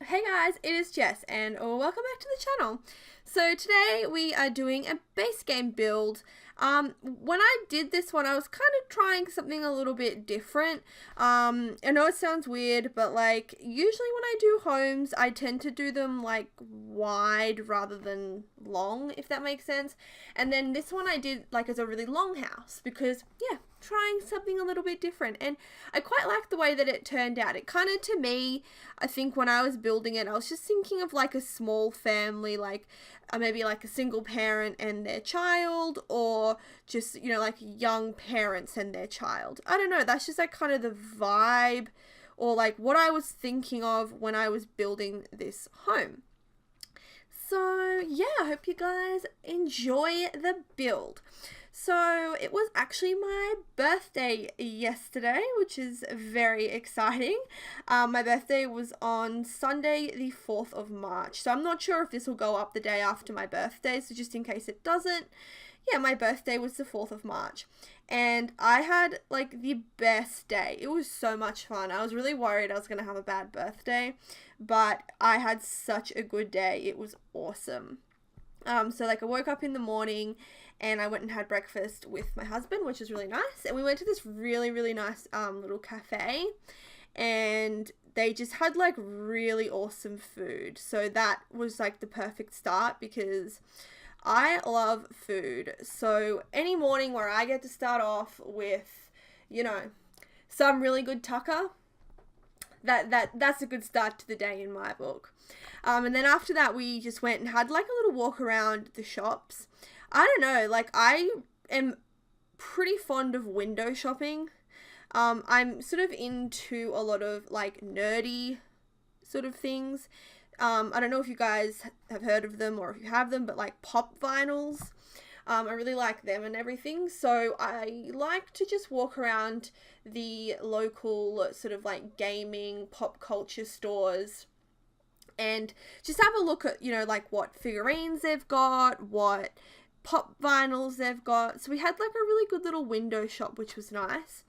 Hey guys, it is Jess and welcome back to the channel. So today we are doing a base game build. When I did this one, I was kind of trying something a little bit different. I know it sounds weird, but like usually when I do homes, I tend to do them like wide rather than long, if that makes sense. And then this one I did like as a really long house because yeah, trying something a little bit different, and I quite like the way that it turned out. It kind of, to me, I think when I was building it, I was just thinking of like a small family, like maybe like a single parent and their child, or just, you know, like young parents and their child. I don't know, that's just like kind of the vibe, or like what I was thinking of when I was building this home. So yeah, I hope you guys enjoy the build. So it was actually my birthday yesterday, which is very exciting. My birthday was on Sunday the 4th of March. So I'm not sure if this will go up the day after my birthday. So just in case it doesn't, yeah, my birthday was the 4th of March. And I had like the best day. It was so much fun. I was really worried I was going to have a bad birthday, but I had such a good day. It was awesome. So like I woke up in the morning and I went and had breakfast with my husband, which was really nice. And we went to this really, really nice little cafe, and they just had like really awesome food. So that was like the perfect start because I love food. So any morning where I get to start off with, you know, some really good tucker, that's a good start to the day in my book. And then after that, we just went and had like a little walk around the shops. I don't know, like I am pretty fond of window shopping. I'm sort of into a lot of like nerdy sort of things. I don't know if you guys have heard of them or if you have them, but like pop vinyls. I really like them and everything. So I like to just walk around the local sort of like gaming pop culture stores and just have a look at, you know, like what figurines they've got, what pop vinyls they've got. So we had like a really good little window shop, which was nice.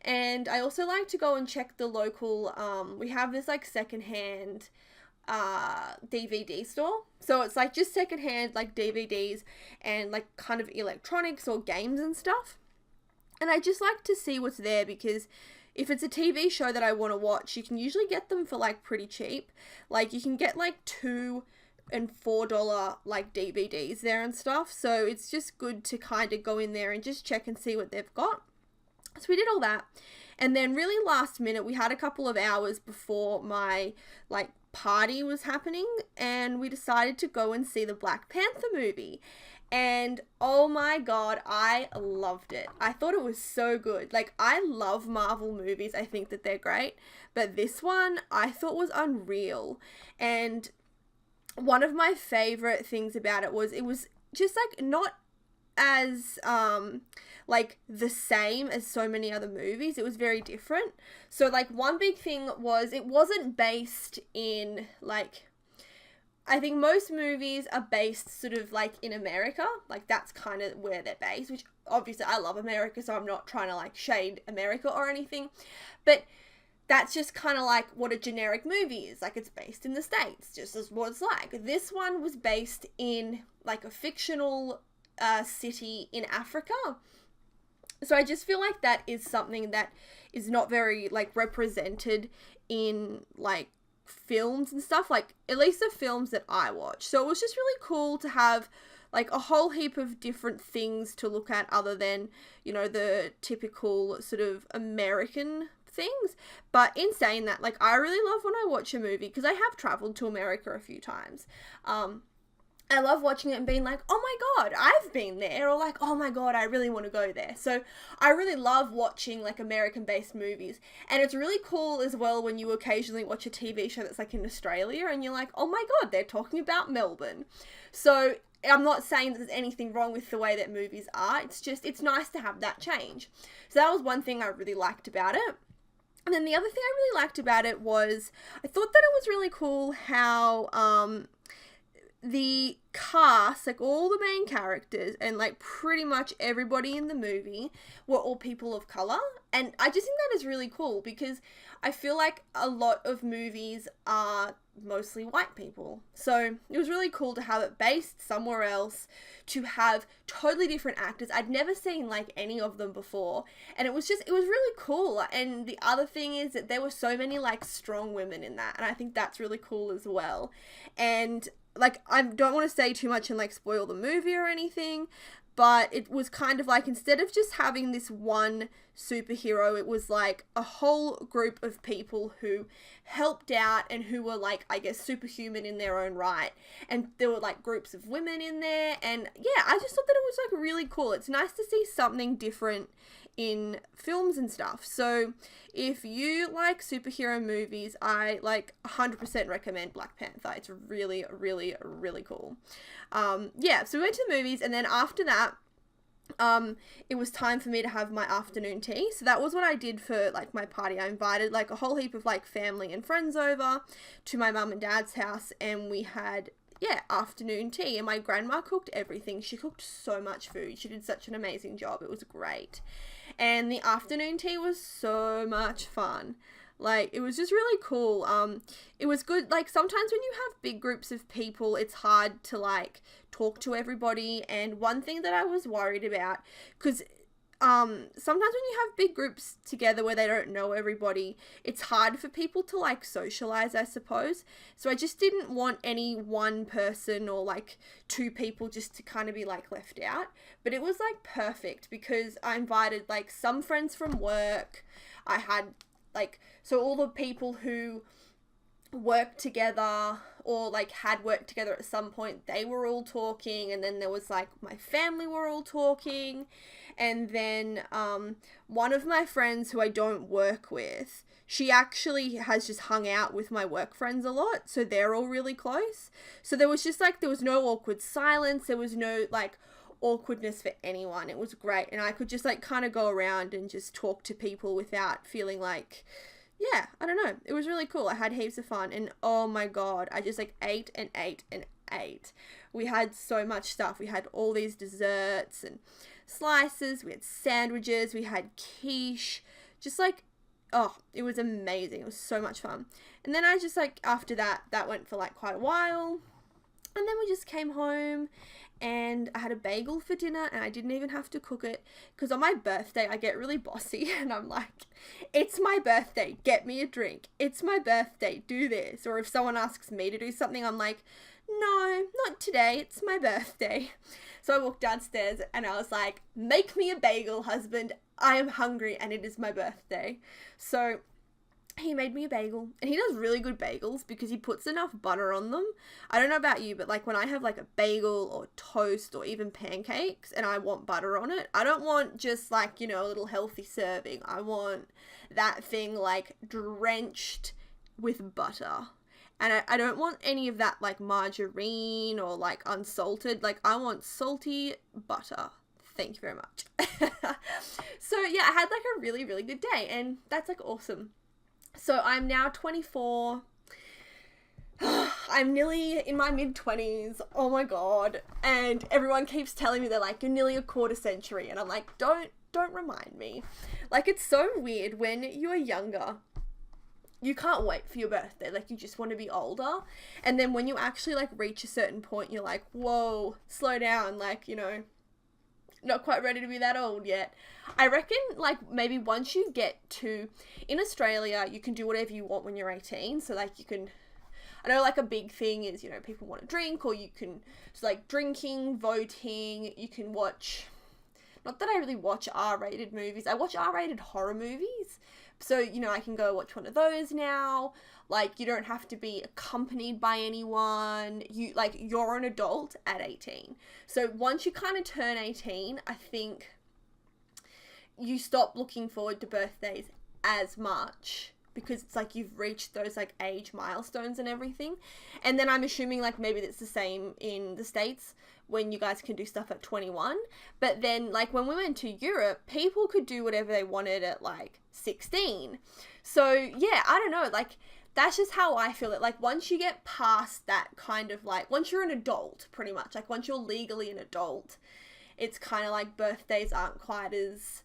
And I also like to go and check the local, we have this like secondhand DVD store. So it's like just secondhand like DVDs and like kind of electronics or games and stuff. And I just like to see what's there because if it's a TV show that I want to watch, you can usually get them for like pretty cheap. Like you can get like $2 and $4 like DVDs there and stuff. So it's just good to kind of go in there and just check and see what they've got. So we did all that. And then really last minute, we had a couple of hours before my like party was happening, and we decided to go and see the Black Panther movie. And oh my god, I loved it. I thought it was so good. Like, I love Marvel movies. I think that they're great. But this one I thought was unreal. And one of my favorite things about it was just like not as like the same as so many other movies. It was very different. So like one big thing was it wasn't based in like, I think most movies are based sort of like in America. Like that's kind of where they're based, which obviously I love America, so I'm not trying to like shade America or anything. But that's just kind of like what a generic movie is. Like it's based in the States, just as what it's like. This one was based in like a fictional city in Africa. So I just feel like that is something that is not very like represented in like films and stuff, like at least the films that I watch. So it was just really cool to have like a whole heap of different things to look at other than, you know, the typical sort of American things. But in saying that, like I really love when I watch a movie, because I have traveled to America a few times. I love watching it and being like, oh my god, I've been there, or like, oh my god, I really want to go there. So I really love watching like American-based movies, and it's really cool as well when you occasionally watch a TV show that's like in Australia and you're like, oh my god, they're talking about Melbourne. So I'm not saying that there's anything wrong with the way that movies are, it's just, it's nice to have that change. So that was one thing I really liked about it. And then the other thing I really liked about it was, I thought that it was really cool how, the cast, like all the main characters and like pretty much everybody in the movie were all people of color. And I just think that is really cool because I feel like a lot of movies are mostly white people. So it was really cool to have it based somewhere else, to have totally different actors. I'd never seen like any of them before, and it was really cool. And the other thing is that there were so many like strong women in that, and I think that's really cool as well. And like, I don't want to say too much and like spoil the movie or anything, but it was kind of like, instead of just having this one superhero, it was like a whole group of people who helped out and who were like, I guess, superhuman in their own right. And there were like groups of women in there, and yeah, I just thought that it was like really cool. It's nice to see something different in films and stuff. So if you like superhero movies, I like 100% recommend Black Panther. It's really, really, really cool. Yeah, so we went to the movies, and then after that, it was time for me to have my afternoon tea. So that was what I did for like my party. I invited like a whole heap of like family and friends over to my mum and dad's house, and we had afternoon tea, and my grandma cooked everything. She cooked so much food. She did such an amazing job. It was great. And the afternoon tea was so much fun. Like, it was just really cool. It was good. Like, sometimes when you have big groups of people, it's hard to like talk to everybody. And one thing that I was worried about, because sometimes when you have big groups together where they don't know everybody, it's hard for people to like socialize, I suppose. So I just didn't want any one person or like two people just to kind of be like left out. But it was like perfect because I invited like some friends from work. I had like, so all the people who worked together or like had worked together at some point, they were all talking. And then there was like my family were all talking. And then one of my friends who I don't work with, she actually has just hung out with my work friends a lot. So they're all really close. So there was just like, there was no awkward silence. There was no like awkwardness for anyone. It was great. And I could just like kind of go around and just talk to people without feeling like, yeah, I don't know. It was really cool. I had heaps of fun. And oh my God, I just like ate and ate and ate. We had so much stuff. We had all these desserts and slices. We had sandwiches. We had quiche. Just like, oh, it was amazing. It was so much fun. And then I just like, after that went for like quite a while. And then we just came home and I had a bagel for dinner, and I didn't even have to cook it because on my birthday I get really bossy and I'm like, it's my birthday, get me a drink. It's my birthday, do this. Or if someone asks me to do something, I'm like, no, not today, it's my birthday. So I walked downstairs and I was like, make me a bagel, husband. I am hungry and it is my birthday. So he made me a bagel, and he does really good bagels because he puts enough butter on them. I don't know about you, but like when I have like a bagel or toast or even pancakes and I want butter on it, I don't want just like, you know, a little healthy serving. I want that thing like drenched with butter. And I don't want any of that like margarine or like unsalted. Like, I want salty butter. Thank you very much. So yeah, I had like a really, really good day, and that's like awesome. So I'm now 24. I'm nearly in my mid-20s. Oh my God. And everyone keeps telling me, they're like, you're nearly a quarter century. And I'm like, don't remind me. Like, it's so weird when you're younger. You can't wait for your birthday. Like, you just want to be older. And then when you actually like reach a certain point, you're like, whoa, slow down. Like, you know, not quite ready to be that old yet. I reckon like maybe once you get to, in Australia, you can do whatever you want when you're 18. So like you can, I know like a big thing is, you know, people want to drink, or you can, so like drinking, voting, you can watch, not that I really watch R-rated movies. I watch R-rated horror movies. So, you know, I can go watch one of those now. Like, you don't have to be accompanied by anyone. You're an adult at 18. So once you kind of turn 18, I think you stop looking forward to birthdays as much, because it's like you've reached those like age milestones and everything. And then I'm assuming like maybe that's the same in the States when you guys can do stuff at 21. But then like when we went to Europe, people could do whatever they wanted at like 16. So yeah, I don't know, like that's just how I feel it. Like, once you get past that kind of, like, once you're an adult, pretty much, like, once you're legally an adult, it's kind of like birthdays aren't quite as,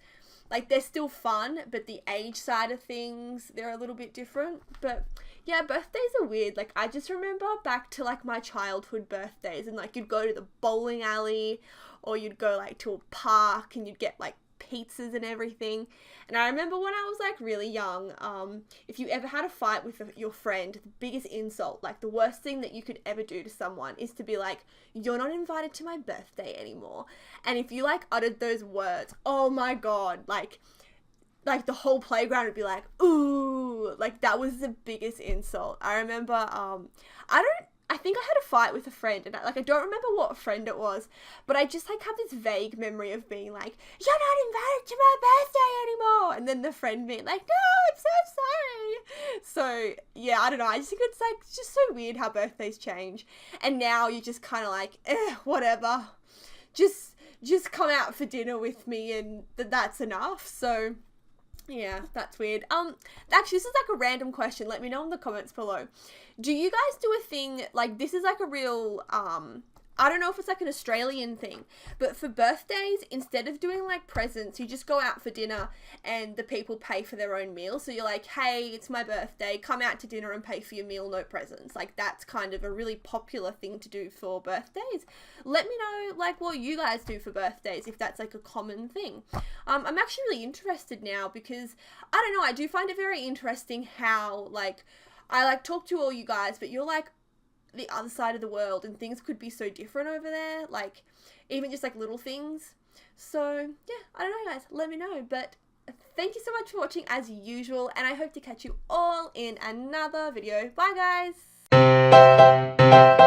like, they're still fun, but the age side of things, they're a little bit different. But yeah, birthdays are weird. Like, I just remember back to, like, my childhood birthdays, and, like, you'd go to the bowling alley, or you'd go, like, to a park, and you'd get, like, pizzas and everything. And I remember when I was, like, really young, if you ever had a fight with your friend, the biggest insult, like, the worst thing that you could ever do to someone is to be like, you're not invited to my birthday anymore. And if you, like, uttered those words, oh my god, like the whole playground would be like, ooh, like, that was the biggest insult. I remember, I think I had a fight with a friend, and I don't remember what friend it was, but I just, like, have this vague memory of being like, you're not invited to my birthday anymore, and then the friend being like, no, I'm so sorry. So, yeah, I don't know, I just think it's, like, it's just so weird how birthdays change, and now you're just kind of like, whatever, just come out for dinner with me, and that's enough. So yeah, that's weird. Actually, this is like a random question. Let me know in the comments below. Do you guys do a thing, like, this is like a real, I don't know if it's like an Australian thing, but for birthdays, instead of doing like presents, you just go out for dinner and the people pay for their own meal. So you're like, hey, it's my birthday, come out to dinner and pay for your meal, no presents. Like, that's kind of a really popular thing to do for birthdays. Let me know, like, what you guys do for birthdays, if that's like a common thing. I'm actually really interested now because, I don't know, I do find it very interesting how, like, I like talk to all you guys, but you're like the other side of the world and things could be so different over there, like even just like little things. So yeah, I don't know guys, let me know. But thank you so much for watching as usual, and I hope to catch you all in another video. Bye guys.